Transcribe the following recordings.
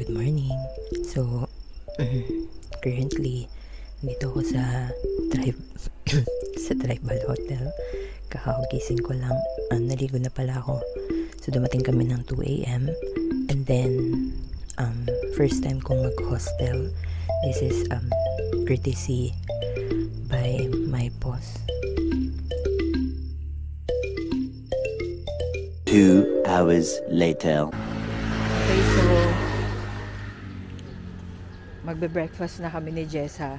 Good morning. So, currently, dito ako sa sa Tribal Hotel. Kakagising ko lang. Naligo na pala ako. So, dumating kami ng 2 a.m. And then, first time kong mag-hostel. This is courtesy by my boss. 2 hours later. Okay, so magbe-breakfast na kami ni Jessa.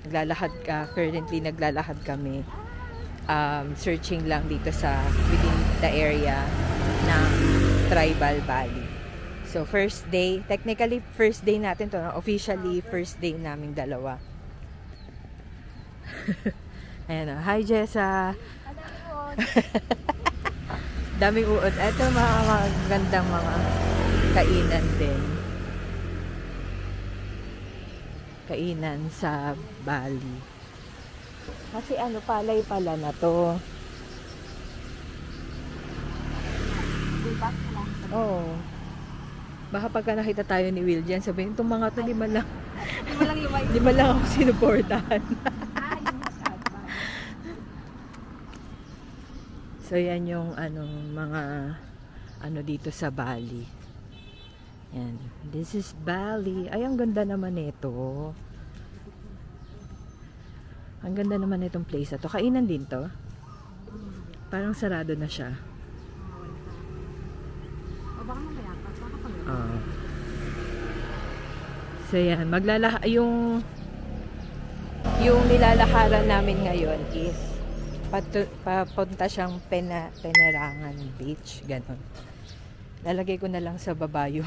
Currently naglalakad kami. Searching lang dito sa within the area ng Tribal Valley. So first day, technically first day natin to, officially first day naming dalawa. Ayan o, hi Jessa. Daming uod. Ito mga magandang mga kainan din. Kainan sa Bali. Kasi palay pala na to. Oo. Baka pagka nakita tayo ni Will dyan, sabihin, itong mga to, lima lang ako sinuportahan. So, yan yung mga dito sa Bali. Yan. This is Bali. Ay, ang ganda naman ito. Ang ganda naman itong place na to. Kainan din to. Parang sarado na siya. So, yan. Yung nilalakaran namin ngayon is papunta siyang Penerangan Beach. Ganon. Lalagay ko na lang sa babayo.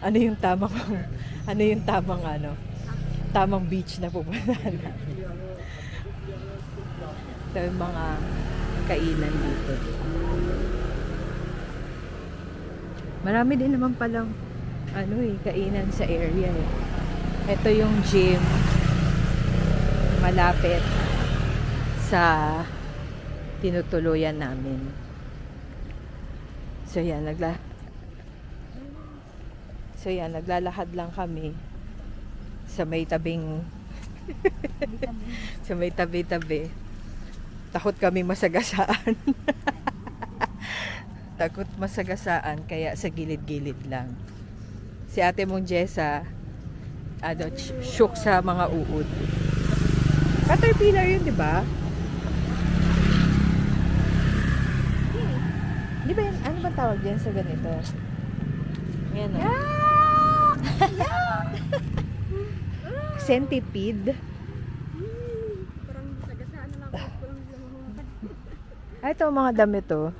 ano yung tamang beach na pupuntahan namin. Ito yung mga kainan dito. Marami din naman palang kainan sa area eh. Ito yung gym malapit sa tinutuluyan namin. So yan, naglalakad lang kami sa may tabing sa may tabi-tabi. Takot kami masagasaan. Takot masagasaan, kaya sa gilid-gilid lang. Si ate mong Jessa, shook sa mga uod. Caterpillar yun, di ba? Di ba yan? Ano ba tawag yan sa ganito? Ayan o. Centipede. Parang sagasaan na lang ako. Ito mga damit to.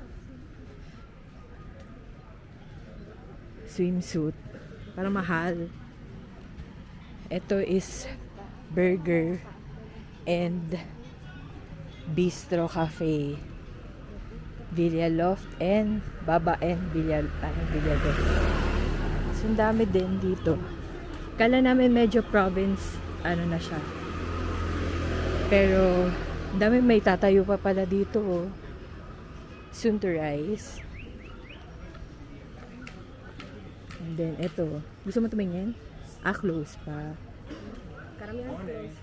Swimsuit. Parang mahal. Ito is burger and bistro cafe. Villa Loft and Baba and Villa Loft. So, ang dami din dito. Kala namin medyo province, na siya. Pero, ang dami may tatayo pa pala dito, oh. Soon to rise. And then, ito. Gusto mo tumingin? Close pa. Karamihan close.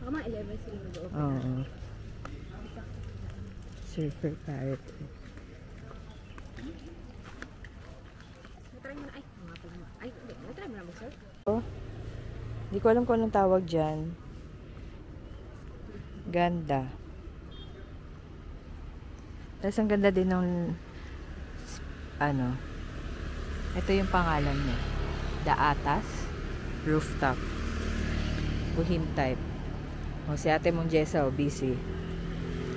Baka mga 11 sila mag-open. Oo. Surfer parrot. Natry mo na. Natry mo na mag-surf? Hindi ko alam kung anong tawag dyan. Ganda. Tapos ang ganda din ng ito yung pangalan niya. The Atas Rooftop. Buhim type. Si ate mong Jessa, busy.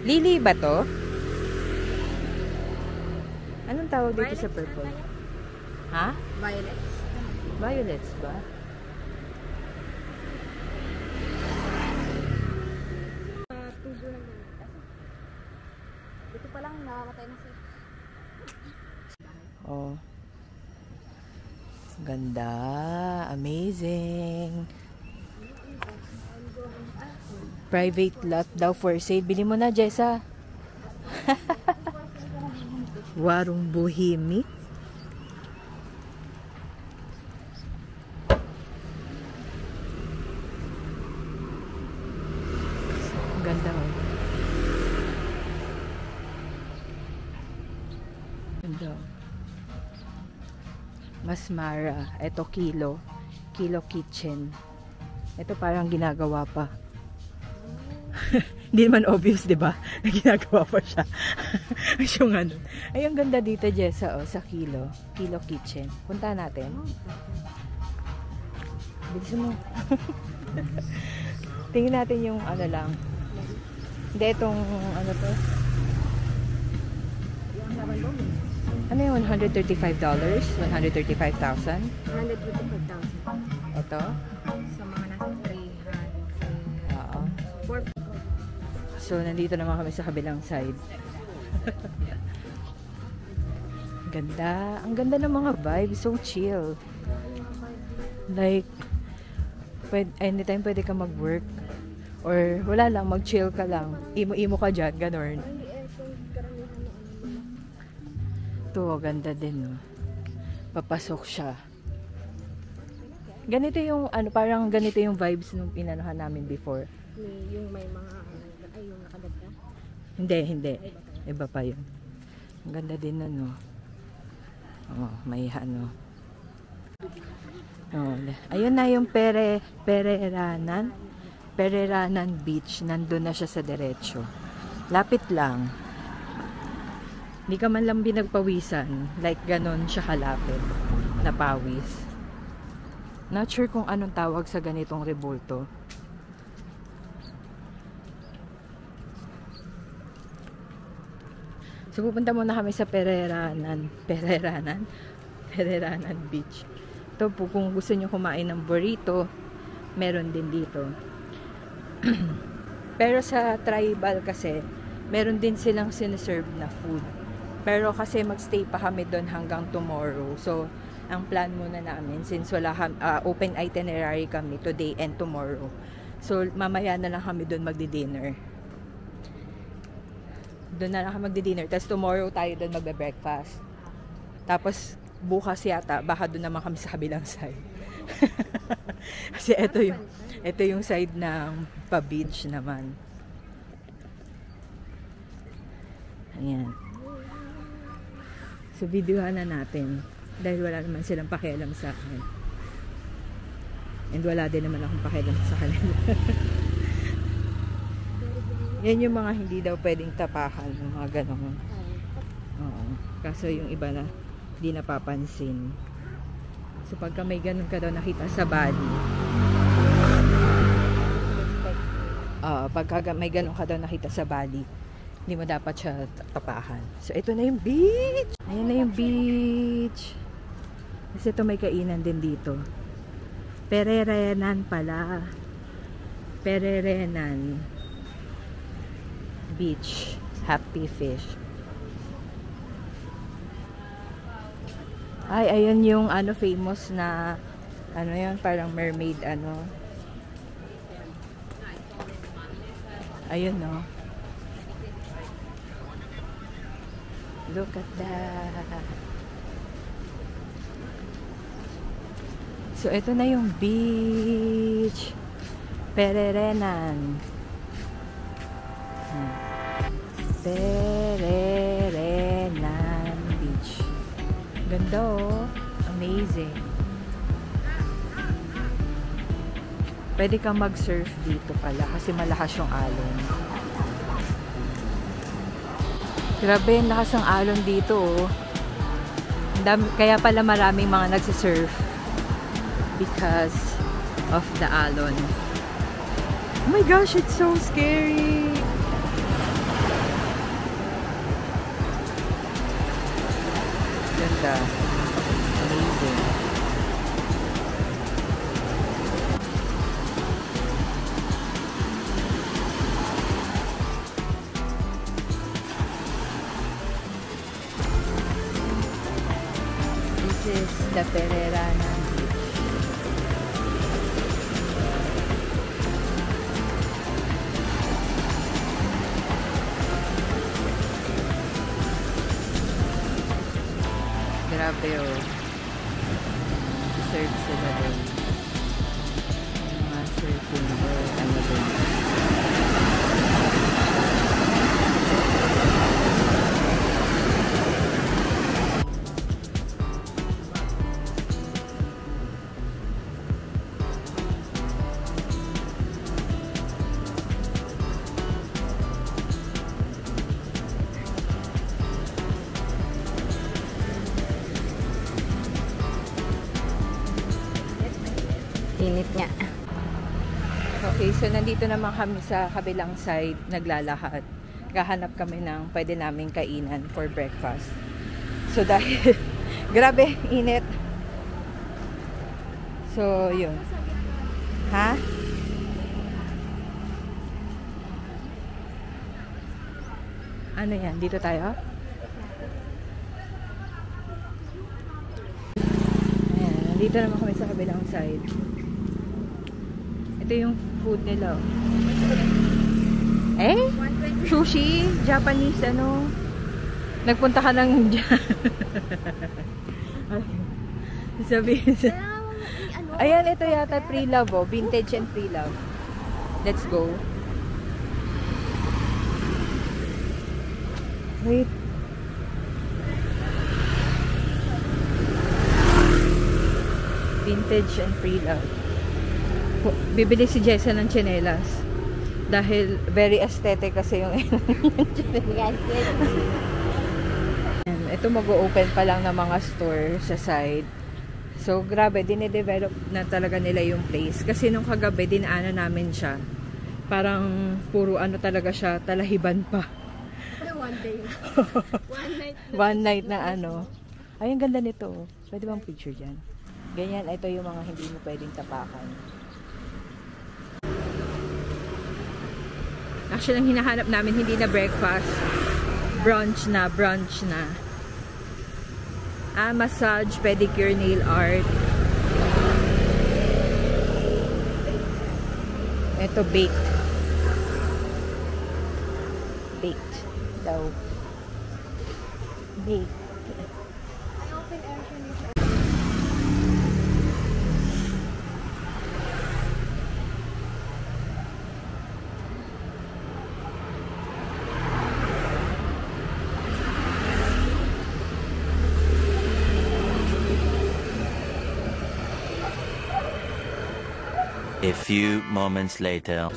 Lily ba to? Anong tawag dito sa purple? Ha? Violets. Violets ba? Tubo lang yun. Dito pa lang nakamatay na siya. Oh. Ganda. Amazing. Private lot daw for sale. Bili mo na, Jessa. Warung Bohemic. Ganda oh. Ganda. Masmara. Ito Kilo. Kilo Kitchen. Ito parang ginagawa pa. Hindi naman obvious, di ba? Na ginagawa pa siya. Yung ano. Ay, ang ganda dito, Jessa, oh, sa Kilo. Kilo Kitchen. Punta natin. Bilisan mo. Tingnan natin yung ano lang. Hindi, itong ano to. Ano yung $135? 135,000? 125,000. Ito? Sa mga nasa 300. Oo. 4. So, nandito naman kami sa kabilang side. Ganda. Ang ganda ng mga vibes. So chill. Like, anytime pwede ka mag-work. Or wala lang, mag-chill ka lang. Imo-imo ka dyan, ganon. Ito, ganda din, no? Papasok siya. Ganito yung, ano, parang ganito yung vibes nung pinanuhan namin before. Yung may mga, ay, yung nakadag ka? Hindi. Iba pa yun. Ang ganda din, ano. Oh, may ano. Oh, ayun na yung Pereranan Beach. Nandun na siya sa diretso. Lapit lang. Hindi ka man lang binagpawisan. Like ganon siya kalapit. Napawis. Not sure kung anong tawag sa ganitong rebulto. So pupunta muna kami sa Pereranan Beach. Ito po, kung gusto nyo kumain ng burrito, meron din dito. Pero sa tribal kasi, meron din silang siniserve na food. Pero kasi magstay pa kami doon hanggang tomorrow. So, ang plan muna namin, since wala open itinerary kami today and tomorrow. So, mamaya na lang kami doon magdi-dinner. Doon na lang kami magdi-dinner. Tapos tomorrow tayo doon magbe-breakfast. Tapos, bukas yata, baka doon naman kami sa kabilang side. Kasi ito yung side ng pa-beach naman. Ayan. So, videohan na natin. Dahil wala naman silang pakialam sa akin. And wala din naman akong pakialam sa kanila. Yan yung mga hindi daw pwedeng tapakan. Yung mga ganun. Oo. Kaso yung iba na hindi napapansin. So, pagka may ganun ka daw nakita sa Bali, pagka may ganun ka daw nakita sa Bali, hindi mo dapat siya tapakan. So, ito na yung beach! Ayan na yung beach! Kasi ito may kainan din dito. Pereranan pala. Pereranan Beach. Happy Fish. Ay, ayun yung ano famous na ano yun, parang mermaid ano. Ayun no. Look at that. So, ito na yung beach. Pereranan. Pereranan Beach. Ganda oh. Amazing. Pwede kang mag-surf dito pala kasi malakas yung alon. Grabe, yung lakas ng alon dito oh. Kaya pala maraming mga nagsisurf because of the alon. Oh my gosh, it's so scary. Ganda. Amazing. This is the Pereranan Beach. Grabe oh. Surf sila doon. Mga surfing or ano doon. Init nga. Okay, so nandito naman kami sa kabilang side, naglalakad. Kahanap kami ng pwede naming kainan for breakfast. So dahil, grabe, init. So, yun. Ha? Ano yan? Dito tayo? Ayan, nandito naman kami sa kabilang side. Ito yung food nila. Eh? Sushi? Japanese ano? Nagpunta ka ng sabihin sa... Ayan, ito yata pre-love oh. Vintage and pre-love. Let's go. Wait. Vintage and pre-love. Bibili si Jessa ng tsinelas. Dahil very aesthetic kasi yung tsinelas. Ito mag-o-open pa lang ng mga store sa side. So, grabe, dine-develop na talaga nila yung place. Kasi nung kagabi, dinaanan namin siya. Parang puro ano talaga siya, talahiban pa. One day. One night na ano. Ay, ang ganda nito. Pwede bang picture dyan? Ganyan, ito yung mga hindi mo pwedeng tapakan. Actually, ang hinahanap namin, hindi na breakfast. Brunch na. Massage, pedicure, nail art. Ito, baked. Baked daw. Baked. A few moments later.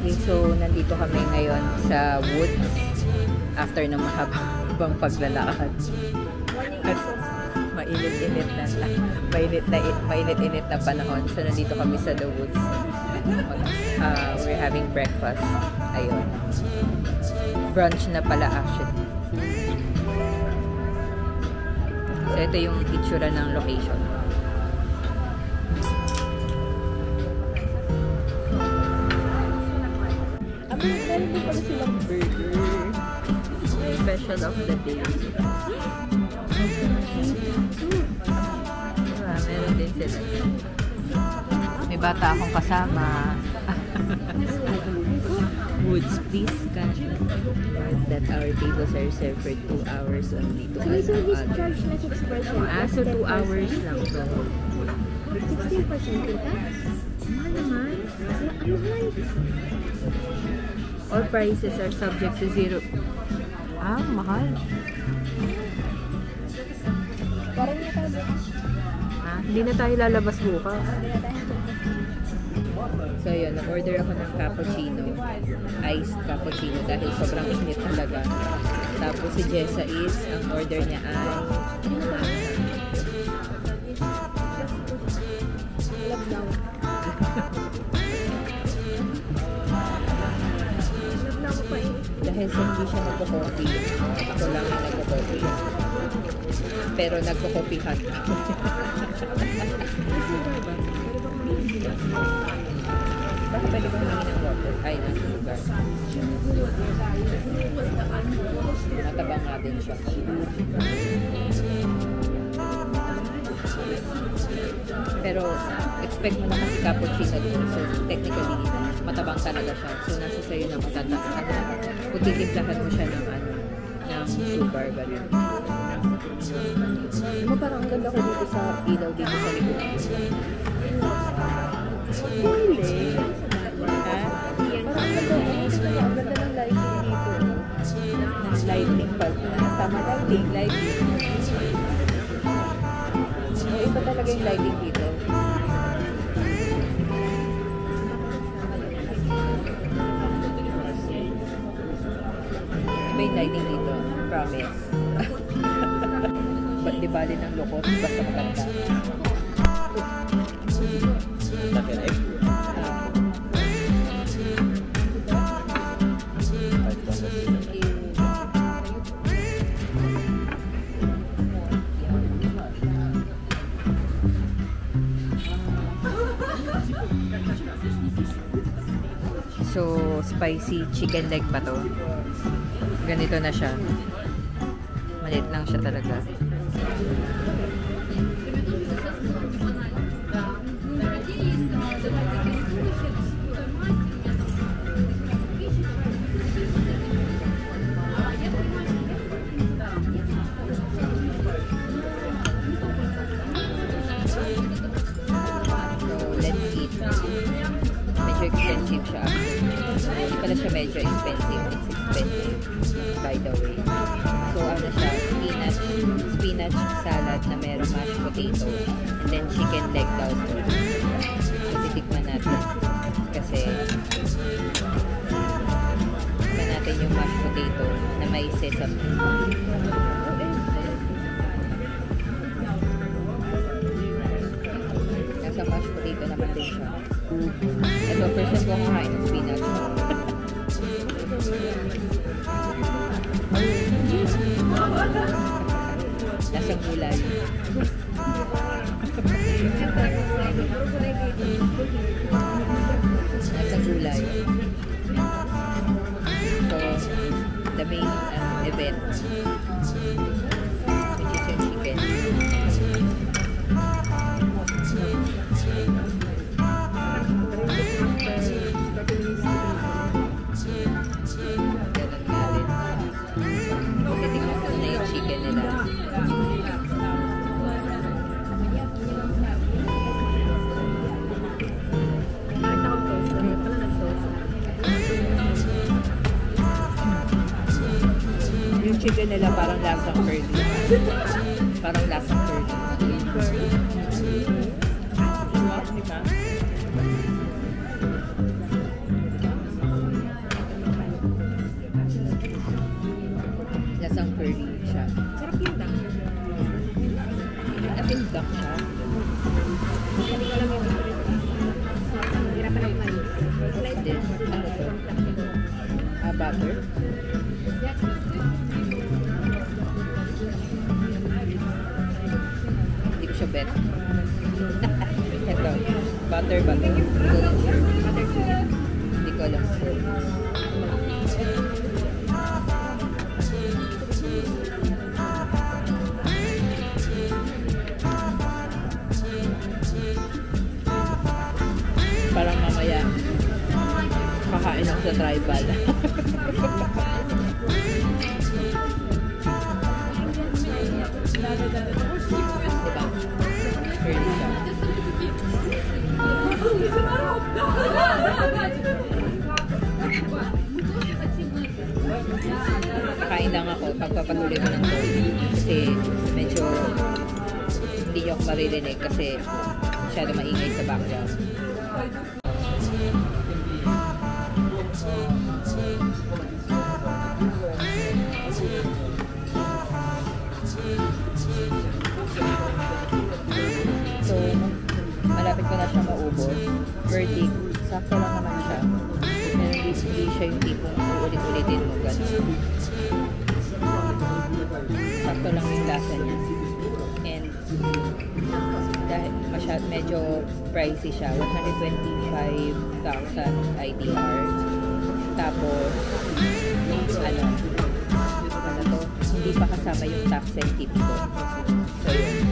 Okay, so nandito kami ngayon sa woods after ng mahabang paglalakad. At mainit-init na panahon. So nandito kami sa the woods. We're having breakfast. Ayun. Brunch na pala actually. So, ito yung itsura ng location. Meron din pala silang burger. Special of the day. Meron din sila. May bata akong kasama. Woods, please catch that our tables are served for 2 hours only to us. So 2 hours lang to. 16% ita? Mahal naman. All prices are subject to zero. Mahal. Parang na tayo bukas. Hindi na tayo lalabas bukas. So yun, nag-order ako ng cappuccino. Iced cappuccino dahil sobrang init talaga. Tapos si Jessa is, ang order niya ay dahil sa hindi siya nagko-coffee. Ako lang ang nagko-coffee. Pero nagko-coffee hot. Bakit pwede bang hingin ng water? Ay, ng sugar. Matabang nga din siya. Pero, expect mo naman si cappuccino doon. So, technically, matabang talaga siya. So, nasa sayo na matataas. Kung titimplahan mo siya ng sugar, gano'n. Ano, parang ang ganda ko dito sa ilaw dito sa likod. Really? Ang ganda ng lighting dito. Lighting pa. Tama, lighting. Iba talaga yung lighting dito. Iba yung lighting dito. Promise. But di Di bali ng lukot, basta maganda. So, spicy chicken leg pa to. Ganito na siya. Maliit lang siya talaga. Expensive siya. Hindi pala siya medyo expensive. It's expensive, by the way. So, ano siya? Spinach salad na merong mashed potato. And then, chicken leg daw to. So, titikman natin. Kasi, titikman natin yung mashed potato na may sesame. Nasa mashed potato naman din siya. Ito, first time ko kakain ng spinach. Lasang gulay. Lasang gulay. So, the main event, which is yung chicken. Yung chicken nila parang lasang curly. Parang lasang curly. Diba? Lasang curly siya. Sarap yung duck. Ating duck siya. Hirapan ako man. What's this? Ano to? Butter? Hindi ko siya bet. Ito. Butter. Hindi ko alam. Parang mamaya kakain ako sa tribal. Diba? Curly siya. Kakain lang ako pagpapatuloy ko ng toy. Kasi medyo hindi ako maririnig kasi masyado maingay sa background. So, malapit ko na siya maubos. Verdict, sakto lang naman siya. Hindi siya yung tipong uulit-ulitin mo gano'n. Sakto lang yung lasa niya. And dahil medyo pricey siya, 125,000 IDR. Tapos, ano to, hindi pa kasama yung tax and tip ko. So, yun.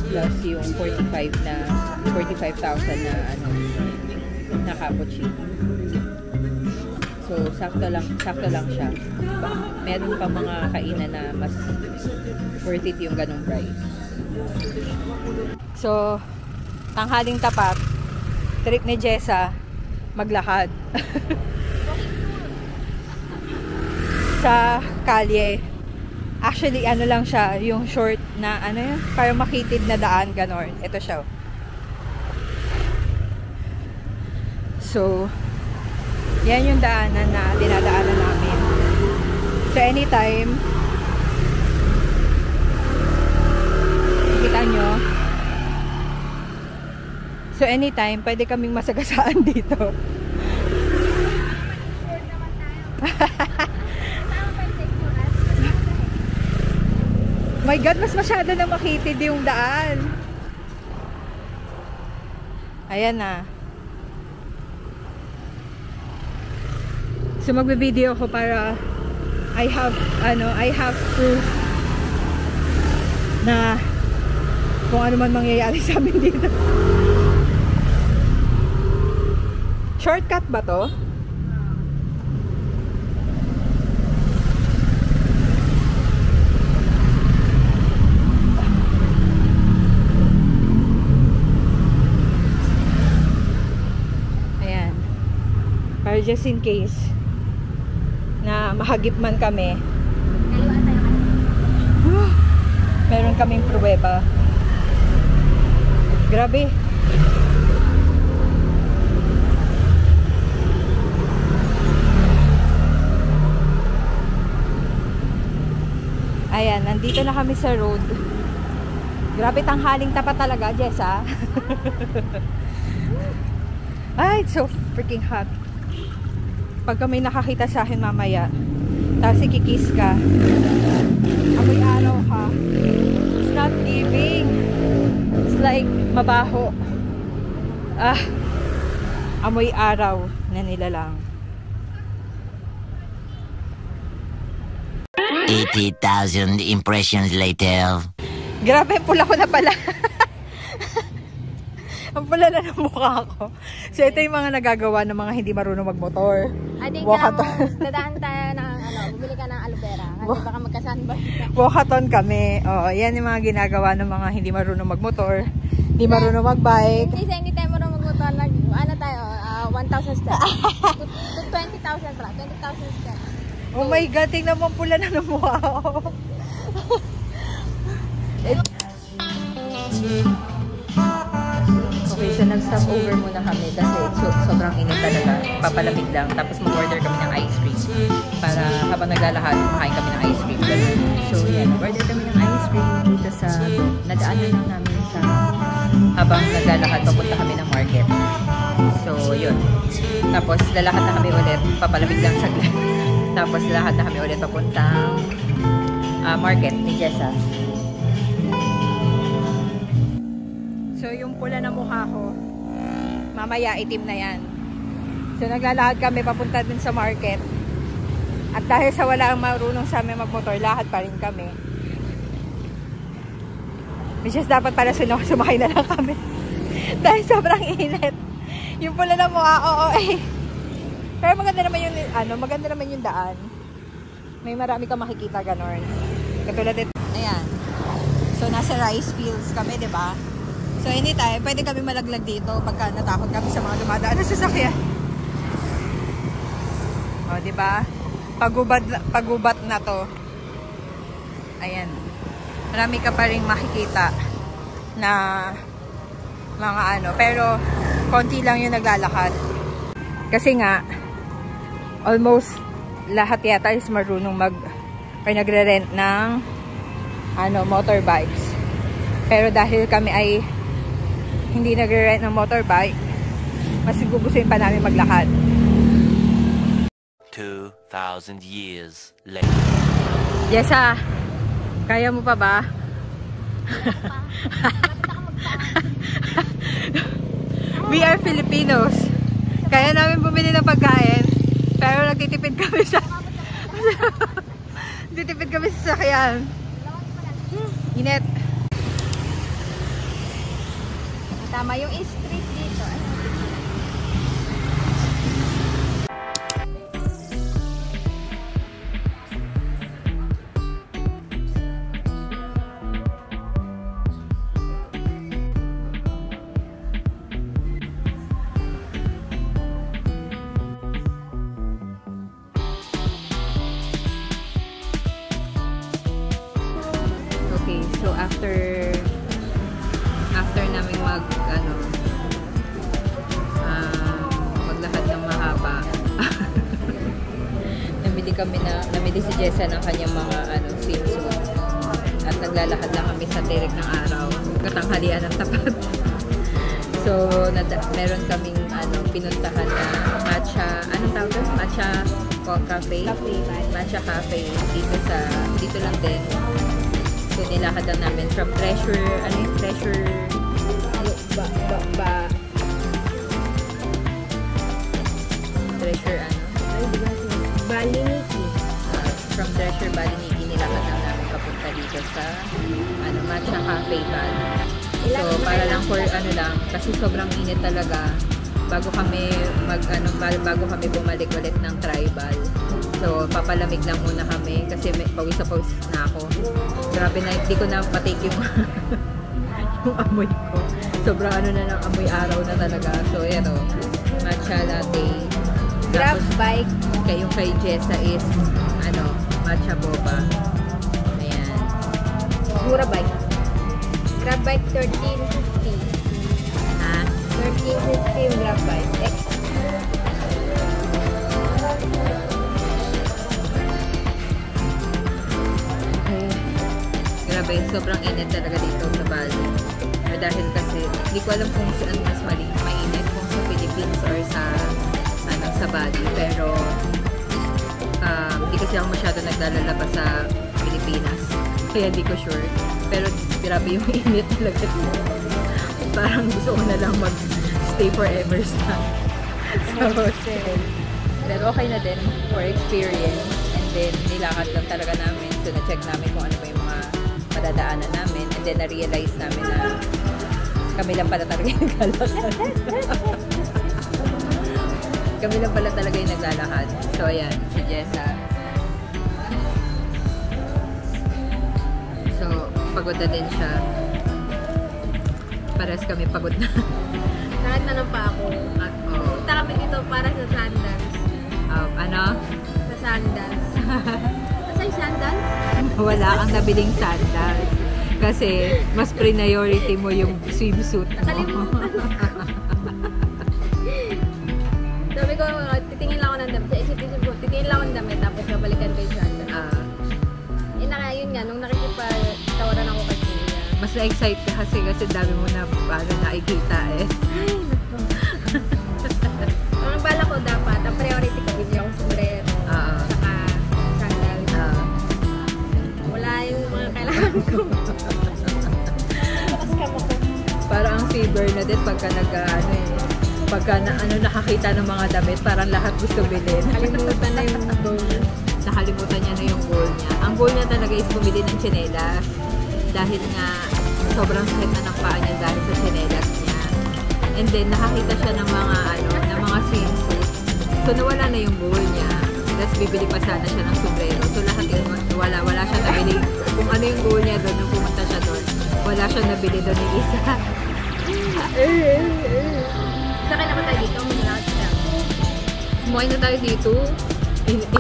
Plus yung 45,000 na ano, na cappuccino. So, sakto lang siya. Meron pa mga kainan na mas worth it yung ganong price. So, tanghaling tapat, trip ni Jessa, maglakad. Sa kalye. Actually, ano lang siya, yung short na, ano yun, parang makitid na daan, ganon. Ito siya. So, yan yung daanan na dinadaanan namin. So, anytime, nyo. So anytime, pwede kaming masagasaan dito. My God, mas masyado na makitid yung daan. Ayan na. So magbe-video ko para I have proof na kung ano man mangyayari sa amin dito. Shortcut ba to? Ayan. Para just in case na mahagip man kami. Meron kaming pruweba. Grabe. Ayan, nandito na kami sa road. Grabe, tanghaling tapat talaga, Jessa. Ay, it's so freaking hot. Pagka may nakakita sa akin mamaya, tapos ikikis ka, amoy araw ka, it's not living. It's like mabaho. Amoy araw na nilalang. 80,000 impressions later. Grabe, pula ko na pala. Ang pula na ng mukha ko. So, ito yung mga nagagawa ng mga hindi marunong magmotor. I think dadaan tayo ng bumili ka ng aloe vera. Kasi baka magka-sunburn ka. Walkathon kami. Oh, yan yung mga ginagawa ng mga hindi marunong magmotor. Hindi marunong magbike. Hindi tayo marunong magmotor. Ano tayo? 1,000 steps. 20,000 pala. 20,000 steps. Oh my God, tingnan mo ang pula na ng mukha ko. Okay, so nag-stop over muna kami kasi sobrang init talaga. Papalamig lang. Tapos mag-order kami ng ice cream. Para habang naglalakad, makain kami ng ice cream. So yan, order kami ng ice cream dito sa nadaanan lang namin sa habang naglalakad, papunta kami ng market. So yun. Tapos lalakad na kami ulit. Papalamig lang saglit. Tapos lalakad na kami ulit papuntang market ni Jessa. So, yung pula na mukha ko, mamaya itim na yan. So, naglalakad kami papunta din sa market. At dahil sa wala ang marunong sa amin magmotor, lakad pa rin kami. Which is dapat pala sumakay na lang kami. Dahil sobrang init. Yung pula na mukha, oo eh. Pero maganda naman yung daan. May marami kang makikita ganon. Katulad ito. Ayan. So, nasa rice fields kami, di ba? So, anytime, pwede kami malaglag dito pagka natakot kami sa mga dumadaan na sasakyan. O, diba? Pagubat na to. Ayan. Marami ka pa rin makikita na mga pero konti lang yung naglalakad. Kasi nga, almost lahat yata is marunong or nagre-rent ng motorbikes. Pero dahil kami ay hindi nagre-rent ng motorbike, mas gugustuhin pa namin maglakad. 2,000 years later. Jessa, kaya mo pa ba? We are Filipinos. Kaya namin bumili ng pagkain, pero nagtitipid kami sa sasakyan. Init. Tama yung street dito. Okay, so after namin maglakad ng mahaba, namili si Jessa ng kanyang mga swimsuit. at naglalakad lang kami sa tirik ng araw. Katanghalian ng tapat. So, meron kaming pinuntahan na matcha, anong tawag doon? Matcha cafe? Matcha cafe. Dito lang din. So, nilakad lang namin from Treasure, Treasure Baliniki. From Treasure Baliniki, nilakad lang namin papunta dito sa Matcha Cafe Bar. So, para lang for kasi sobrang init talaga bago kami bago kami bumalik ulit ng tribal. So, papalamig lang muna kami kasi pawis na ako. Grabe na, hindi ko na patake yung amoy ko. Sobrang na amoy araw na talaga. So, yan o. Matcha latte. Grab bike. Yung kay Jessa is, matcha boba. Ayan. Mura bike. Grab bike 13.50. Ha? 13.50 yung grab bike. Grabe, sobrang init talaga dito sa Bali. Dahil kasi, hindi ko alam kung saan mas mainit, kung sa Philippines or sa Bali. Pero, hindi kasi ako masyado naglalabas sa Pilipinas. Kaya hindi ko sure. Pero, grabe yung init talaga dito. Parang gusto ko na lang mag-stay forever sa hostel. Pero okay na din for experience. And then, nilakad lang talaga namin. So, na-check namin kung ano ba yung mga madadaanan namin. And then, na-realize namin na kami lang pala talaga yung naglalakad. Kami lang pala talaga yung naglalakad. So, ayan. Si Jessa. So, pagod na din siya. Pares kami pagod na. Kahit na lang pa ako. Punta kami dito para sa sandals. Sa sandals. Asa yung sandals? Wala kang nabiling sandals. Kasi, mas priority mo yung swimsuit mo. Nakalimutan. Sabi ko, titingin lang ako ng damit. Sa isip-isip ko, titingin lang ako ng damit. Tapos babalikan ko yung sandals. Yun nga, nung nakikipag-tawaran ako kasi mas na-excite ka kasi dami mo na nakikita eh. Ay, naku. Ang bala ko dapat, ang priority ko bibili akong sombrero. Saka sandals. Wala yung mga kailangan ko. Tapos kamo ko. Parang ang fever na din pagka nakakita ng mga damit, parang lahat gusto bilhin. Nakalimutan na yung goal. Nakalimutan niya na yung goal niya. Ang goal niya talaga is bumili ng tsinelas. Dahil nga, sobrang sakit na ng paa niya dahil sa tsinelas niya. And then, nakakita siya ng mga swimsuit. So, nawala na yung goal niya. Tapos, bibili pa sana siya ng sombrero. So, lahat yung wala siya nabili. Kung ano yung goal niya doon, nung pumunta siya doon, wala siya nabili doon yung isa. Sakay naman tayo dito, manilakad siya. Sumakay na tayo dito. Init.